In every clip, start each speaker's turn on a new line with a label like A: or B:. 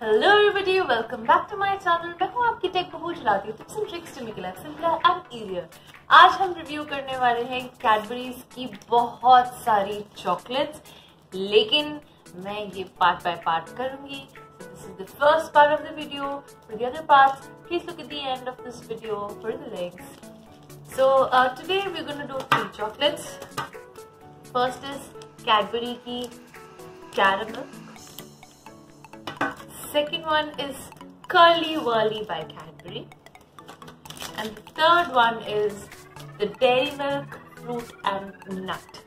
A: Hello everybody, welcome back to my channel. मैं हूँ आपकी टेक बहू चलाती हूँ tips and tricks to make life simpler and easier. आज हम रिव्यू करने वाले हैं कैडबरीज की बहुत सारी चॉकलेट्स, लेकिन मैं ये पार्ट बाय पार्ट करूंगी। This is the first part of the video. For the other parts, please look at the end of this video for the links. So today we're going to do 3 chocolates. First is Cadbury की Caramel. Second one is Curly Wurly by Cadbury. And the third one is the Dairy Milk Fruit and Nut.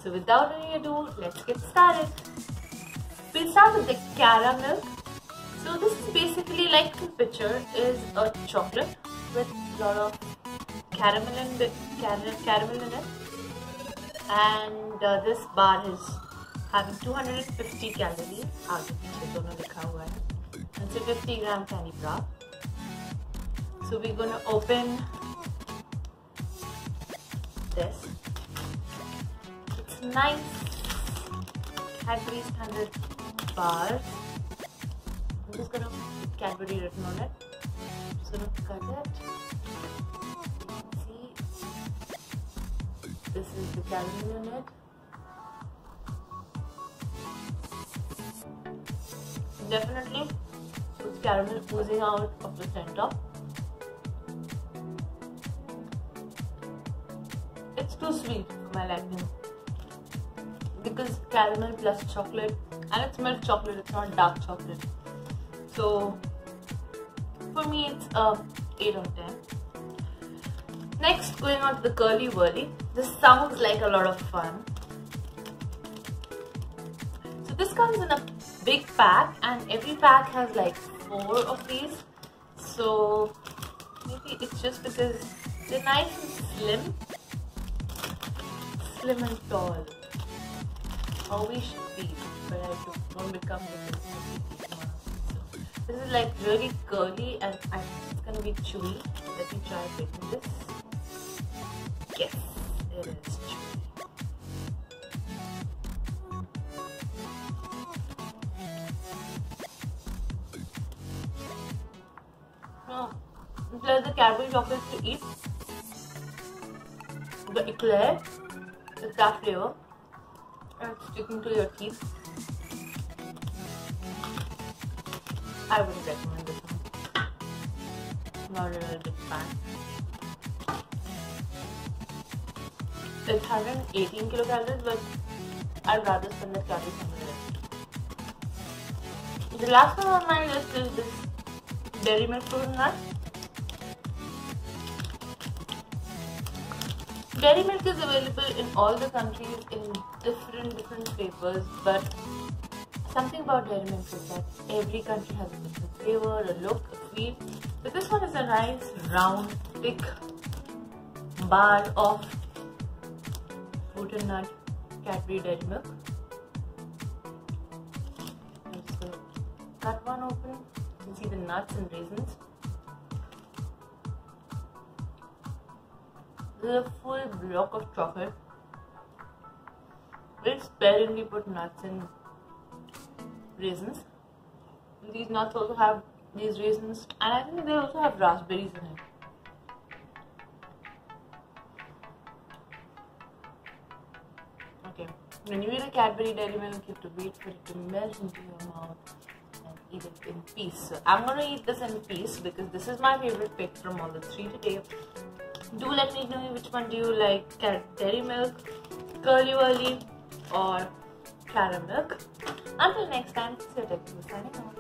A: So without any ado, let's get started. We'll start with the caramel. So this is basically like the picture is a chocolate with a lot of caramel in it. And this bar is having 250 calories. आगे पीछे दोनों लिखा हुआ है. And it's a 50 gram candy bar. So we're gonna open this. It's nice Cadbury standard bars. I'm just gonna put Cadbury written on it. Just gonna cut it. See, this is the caramel in it. Definitely, it's caramel oozing out of the center. It's too sweet for my liking, because caramel plus chocolate, and it's milk chocolate, it's not dark chocolate. So for me it's a 8 out of 10. Next, going on to the Curly Wurly. This sounds like a lot of fun. So this comes in a big pack, and every pack has like 4 of these. So maybe it's just because they're nice and slim and tall. How we should be, but I don't become this. So this is like really curly, and I think it's gonna be chewy. Let me try breaking this. Yes, it is chewy. It's like the Cadbury chocolates to eat. The eclair is that flavor, and it's sticking to your teeth. I wouldn't recommend this one. Not a real big fan. It's 118 kilocalories, but I'd rather spend the calories somewhere else. The last one on my list is this Dairy Milk Fruit and Nut. Dairy milk is available in all the countries in different flavors, but something about dairy milk is that every country has a different flavor, a look, a feel. But this one is a nice, round, thick bar of fruit and nut Cadbury Dairy Milk. I'm just going to cut one open. You can see the nuts and raisins. This is a full block of chocolate. Very sparingly put nuts and raisins. These nuts also have these raisins, and I think they also have raspberries in it. Okay, when you eat a Cadbury Dairy Milk, you have to wait for it to melt into your mouth and eat it in peace. So I'm gonna eat this in peace because this is my favorite pick from all the 3 today. Do let me know which one do you like, Dairy Milk, Curly Wurly, or Caramel. Until next time, this is your Tech Signing off.